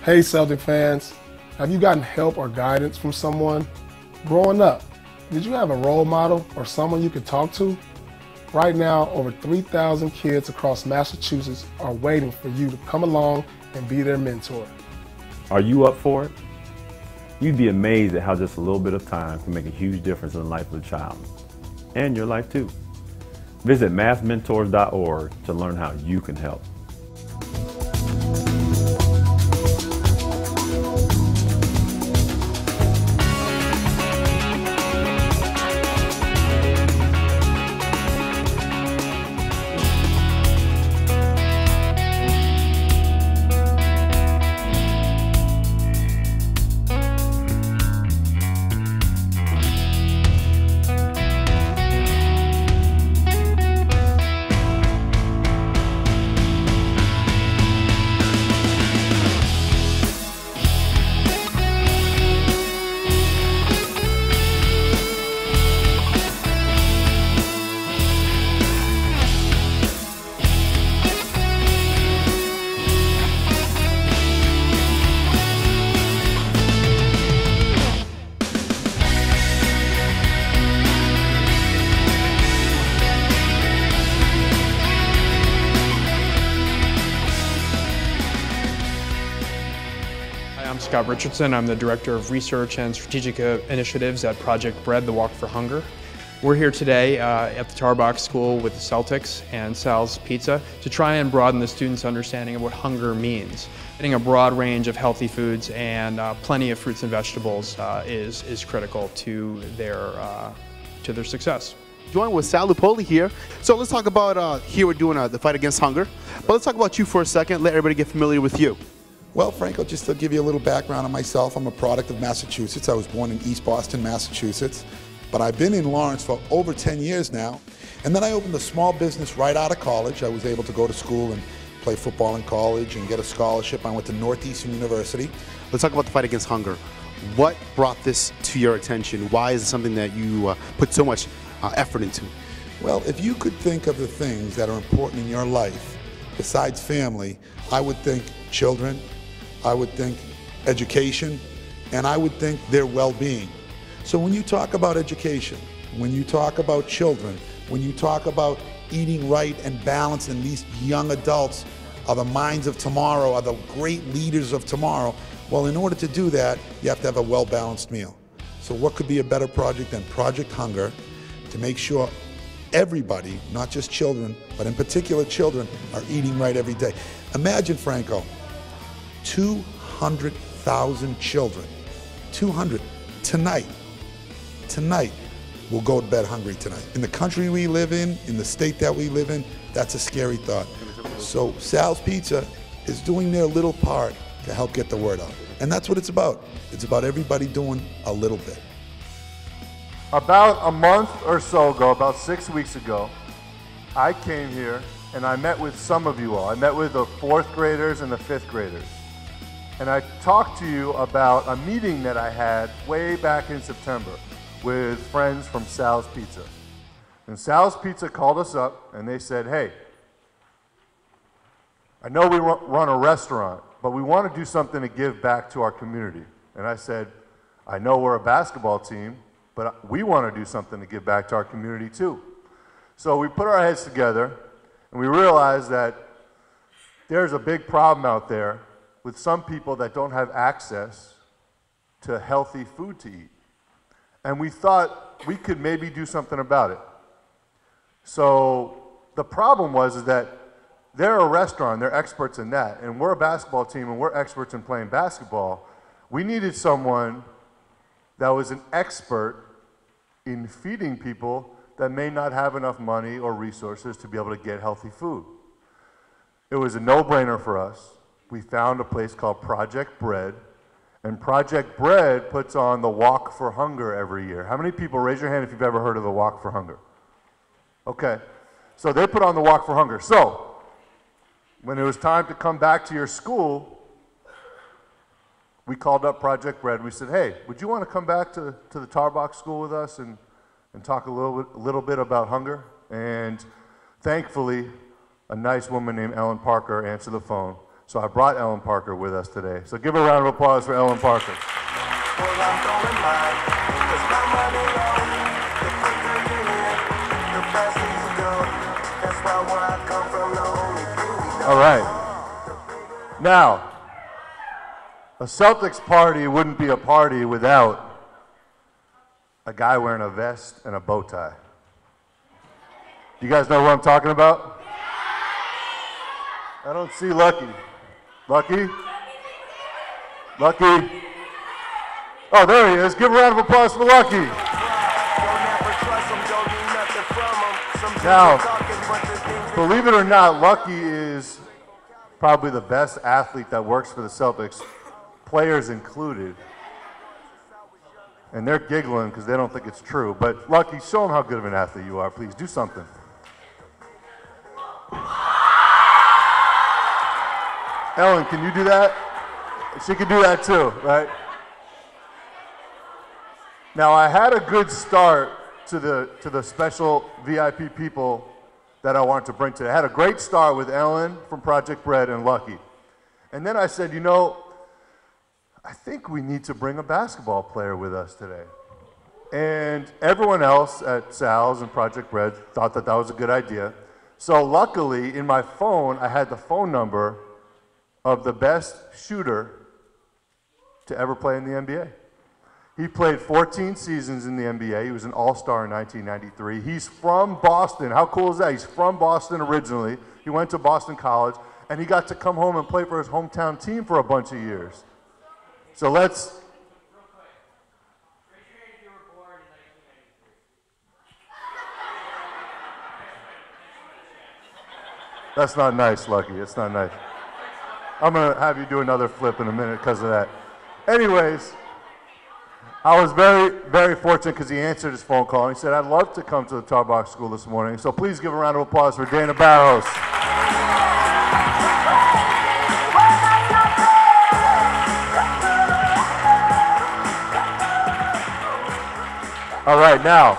Hey Celtic fans, have you gotten help or guidance from someone? Growing up, did you have a role model or someone you could talk to? Right now, over 3,000 kids across Massachusetts are waiting for you to come along and be their mentor. Are you up for it? You'd be amazed at how just a little bit of time can make a huge difference in the life of a child, and your life too. Visit mathmentors.org to learn how you can help. I'm Scott Richardson. I'm the Director of Research and Strategic Initiatives at Project Bread, the Walk for Hunger. We're here today at the Tarbox School with the Celtics and Sal's Pizza to try and broaden the students' understanding of what hunger means. Getting a broad range of healthy foods and plenty of fruits and vegetables is critical to their success. Joined with Sal Lupoli here. So let's talk about, here we're doing the fight against hunger. But let's talk about you for a second, let everybody get familiar with you. Well, Franco, just to give you a little background on myself, I'm a product of Massachusetts. I was born in East Boston, Massachusetts, but I've been in Lawrence for over 10 years now. And then I opened a small business right out of college. I was able to go to school and play football in college and get a scholarship. I went to Northeastern University. Let's talk about the fight against hunger. What brought this to your attention? Why is it something that you put so much effort into? Well, if you could think of the things that are important in your life, besides family, I would think children, I would think education, and I would think their well-being. So when you talk about education, when you talk about children, when you talk about eating right and balanced, and these young adults are the minds of tomorrow, are the great leaders of tomorrow, well, in order to do that, you have to have a well-balanced meal. So what could be a better project than Project Hunger to make sure everybody, not just children, but in particular children, are eating right every day. Imagine, Franco, 200,000 children, 200, tonight will go to bed hungry tonight. In the country we live in the state that we live in, that's a scary thought. So Sal's Pizza is doing their little part to help get the word out. And that's what it's about. It's about everybody doing a little bit. About a month or so ago, about 6 weeks ago, I came here and I met with some of you all. I met with the 4th graders and the 5th graders. And I talked to you about a meeting that I had way back in September with friends from Sal's Pizza. And Sal's Pizza called us up and they said, hey, I know we run a restaurant, but we want to do something to give back to our community. And I said, I know we're a basketball team, but we want to do something to give back to our community too. So we put our heads together and we realized that there's a big problem out there with some people that don't have access to healthy food to eat. And we thought we could maybe do something about it. So the problem was that they're a restaurant, they're experts in that, and we're a basketball team and we're experts in playing basketball. We needed someone that was an expert in feeding people that may not have enough money or resources to be able to get healthy food. It was a no-brainer for us. We found a place called Project Bread, and Project Bread puts on the Walk for Hunger every year. How many people, raise your hand if you've ever heard of the Walk for Hunger? Okay, so they put on the Walk for Hunger. So, when it was time to come back to your school, we called up Project Bread. We said, hey, would you want to come back to the Tarbox School with us and talk a little bit about hunger? And thankfully, a nice woman named Ellen Parker answered the phone. So I brought Ellen Parker with us today. So give a round of applause for Ellen Parker. All right. Now, a Celtics party wouldn't be a party without a guy wearing a vest and a bow tie. You guys know what I'm talking about? I don't see Lucky. Lucky? Lucky? Oh, there he is. Give a round of applause for Lucky. Now, believe it or not, Lucky is probably the best athlete that works for the Celtics, players included. And they're giggling because they don't think it's true. But Lucky, show them how good of an athlete you are. Please do something. Ellen, can you do that? She can do that too, right? Now, I had a good start to the special VIP people that I wanted to bring today. I had a great start with Ellen from Project Bread and Lucky. And then I said, you know, I think we need to bring a basketball player with us today. And everyone else at Sal's and Project Bread thought that that was a good idea. So luckily, in my phone, I had the phone number of the best shooter to ever play in the NBA. He played 14 seasons in the NBA. He was an all-star in 1993. He's from Boston. How cool is that? He's from Boston originally. He went to Boston College, and he got to come home and play for his hometown team for a bunch of years. So let's... That's not nice, Lucky. It's not nice. I'm going to have you do another flip in a minute because of that. Anyways, I was very, very fortunate because he answered his phone call. And he said, I'd love to come to the Tarbox School this morning. So please give a round of applause for Dana Barros. All right, now,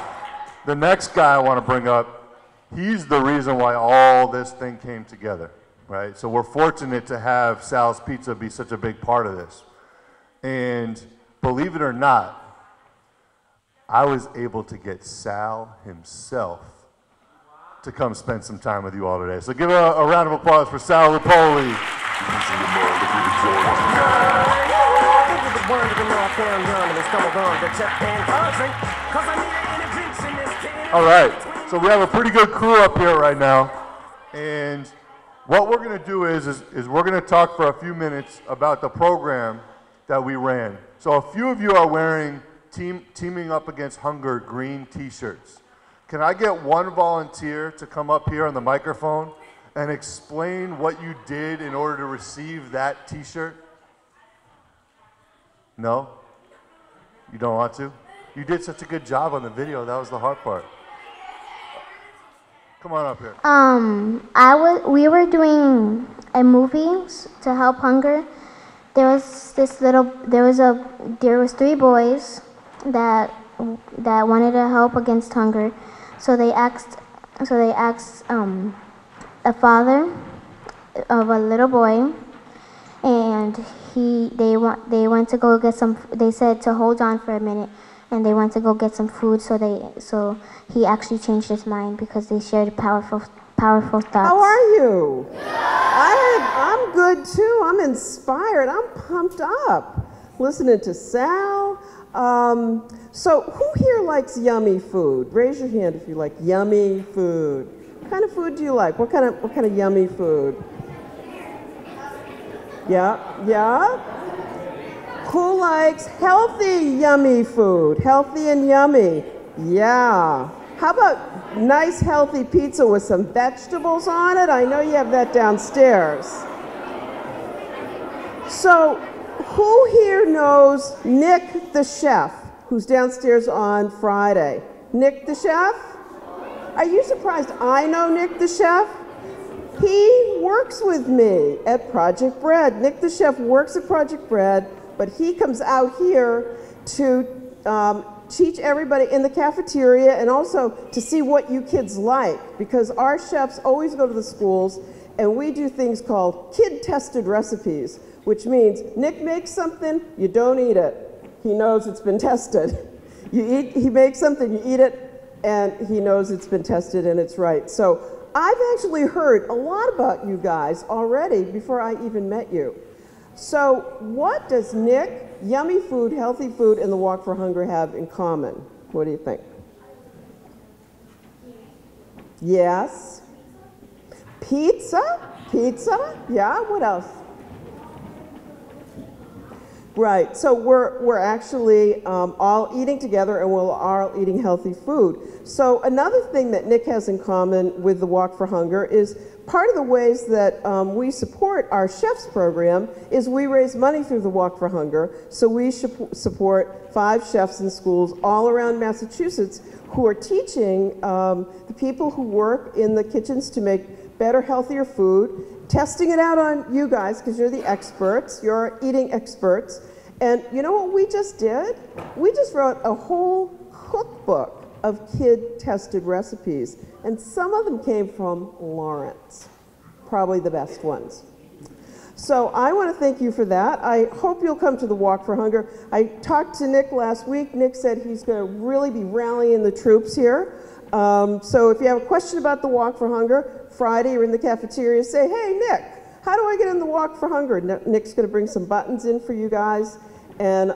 the next guy I want to bring up, he's the reason why all this thing came together, right? So we're fortunate to have Sal's Pizza be such a big part of this. And believe it or not, I was able to get Sal himself to come spend some time with you all today. So give a round of applause for Sal Lupoli. All right, so we have a pretty good crew up here right now. And what we're going to do is we're going to talk for a few minutes about the program that we ran. So a few of you are wearing Teaming Up Against Hunger green t-shirts. Can I get one volunteer to come up here on the microphone and explain what you did in order to receive that t-shirt? No? You don't want to? You did such a good job on the video. That was the hard part. Come on up here. We were doing a movie to help hunger. There was three boys that wanted to help against hunger. So they asked a father of a little boy, and they went to go get some. They said to hold on for a minute, and they went to go get some food. So he actually changed his mind because they shared powerful thoughts. How are you? I'm good too. I'm inspired. I'm pumped up listening to Sal. So who here likes yummy food? Raise your hand if you like yummy food. What kind of food do you like? What kind of yummy food? Yeah? Who likes healthy yummy food? Healthy and yummy. Yeah. How about nice healthy pizza with some vegetables on it? I know you have that downstairs. So who here knows Nick the chef, who's downstairs on Friday? Nick the chef? Are you surprised I know Nick the chef? He works with me at Project Bread. Nick the chef works at Project Bread, but he comes out here to teach everybody in the cafeteria and also to see what you kids like, because our chefs always go to the schools and we do things called kid-tested recipes, which means Nick makes something, you don't eat it. He knows it's been tested. He makes something, you eat it, and he knows it's been tested and it's right. So I've actually heard a lot about you guys already before I even met you. So what does Nick, yummy food, healthy food, and the Walk for Hunger have in common? What do you think? Yes. Pizza? Pizza? Yeah, what else? Right, so we're actually all eating together, and we're all eating healthy food. So another thing that Nick has in common with the Walk for Hunger is part of the ways that we support our chefs program is we raise money through the Walk for Hunger. So we support 5 chefs in schools all around Massachusetts who are teaching the people who work in the kitchens to make better, healthier food, testing it out on you guys because you're the experts, you're eating experts. And you know what we just did? We just wrote a whole cookbook of kid-tested recipes, and some of them came from Lawrence, probably the best ones. So I want to thank you for that. I hope you'll come to the Walk for Hunger. I talked to Nick last week. Nick said he's going to really be rallying the troops here. So if you have a question about the Walk for Hunger, Friday you're in the cafeteria, say, hey, Nick, how do I get in the Walk for Hunger? Nick's going to bring some buttons in for you guys, and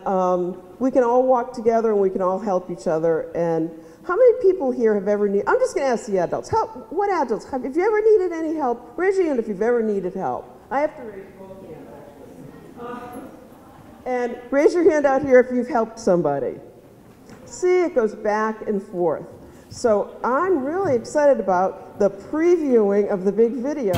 we can all walk together and we can all help each other. And how many people here have ever needed, I'm just going to ask the adults, what adults, have you ever needed any help? Raise your hand if you've ever needed help. I have to raise both hands, actually. And raise your hand out here if you've helped somebody. See, it goes back and forth. So I'm really excited about the previewing of the big video.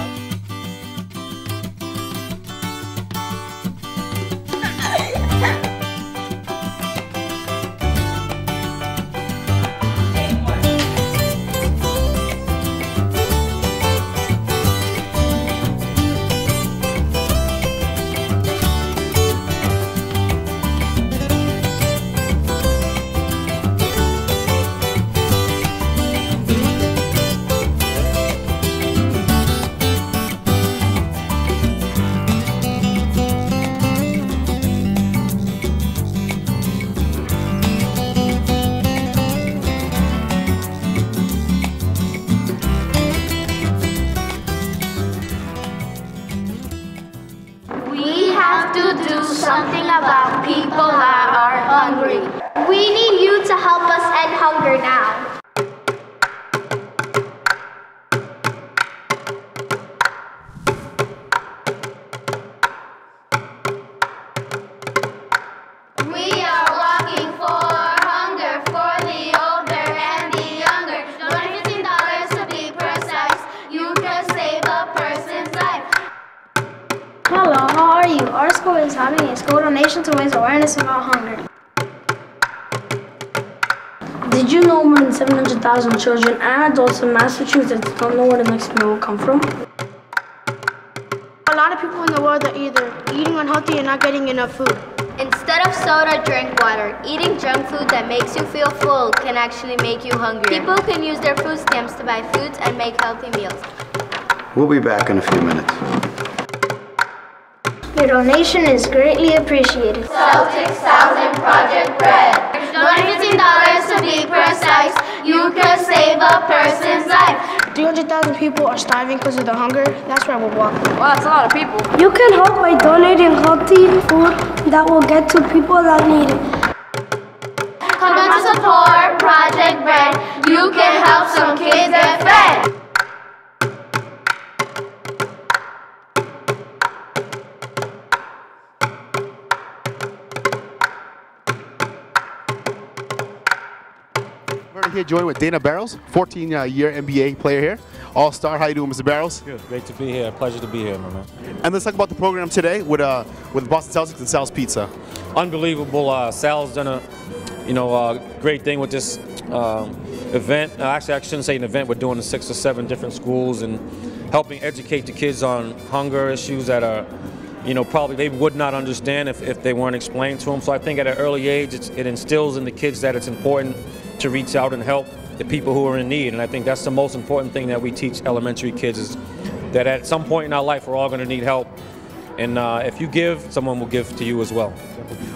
Something about people that are hungry. We need you to help us end hunger now. We are walking for hunger for the older and the younger. $15 to be precise. You can save a person's life. Hello, how are you? Our school is having a school donation to raise awareness about hunger. Did you know more than 700,000 children and adults in Massachusetts don't know where the next meal will come from? A lot of people in the world are either eating unhealthy and not getting enough food. Instead of soda, drink water. Eating junk food that makes you feel full can actually make you hungry. People can use their food stamps to buy foods and make healthy meals. We'll be back in a few minutes. Your donation is greatly appreciated. Celtics, Thousand Project Bread. $15 to be precise. You can save a person's life. 300,000 people are starving because of the hunger. That's why we're walking. Wow, that's a lot of people. You can help by donating healthy food that will get to people that need it. Come to support Project Bread. You can help some kids get fed. We're here joined with Dana Barrows, 14-year NBA player here. All-star. How you doing, Mr. Barrows? Good. Great to be here. Pleasure to be here, my man. And let's talk about the program today with Boston Celtics and Sal's Pizza. Unbelievable. Sal's done a great thing with this event. Actually, I shouldn't say an event. We're doing it in 6 or 7 different schools and helping educate the kids on hunger issues that are, probably they would not understand if they weren't explained to them. So I think at an early age, it instills in the kids that it's important to reach out and help the people who are in need. And I think that's the most important thing that we teach elementary kids is that at some point in our life we're all going to need help. And if you give, someone will give to you as well.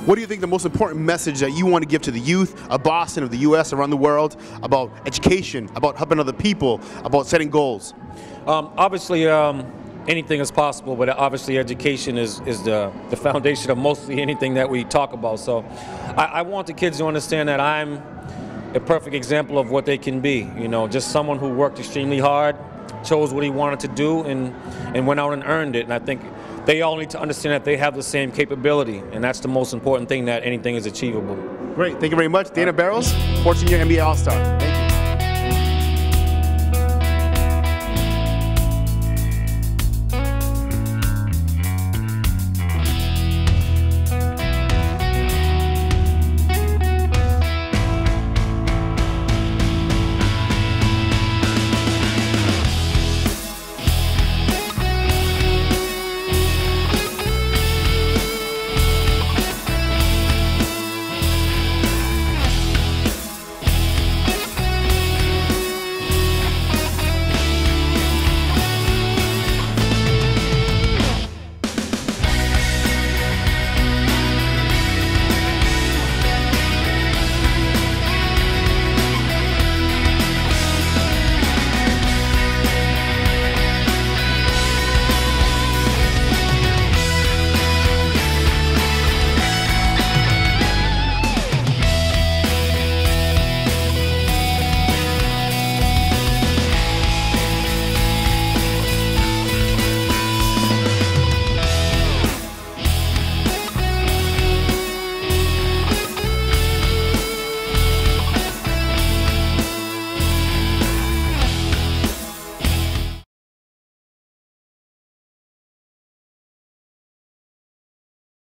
What do you think the most important message that you want to give to the youth of Boston, of the U.S., around the world, about education, about helping other people, about setting goals? Obviously, anything is possible, but obviously education is the foundation of mostly anything that we talk about. So I want the kids to understand that I'm a perfect example of what they can be. You know, just someone who worked extremely hard, chose what he wanted to do, and went out and earned it. And I think they all need to understand that they have the same capability, and that's the most important thing, that anything is achievable. Great. Thank you very much. Dana Barrows, fourth-year NBA All-Star. Thank you.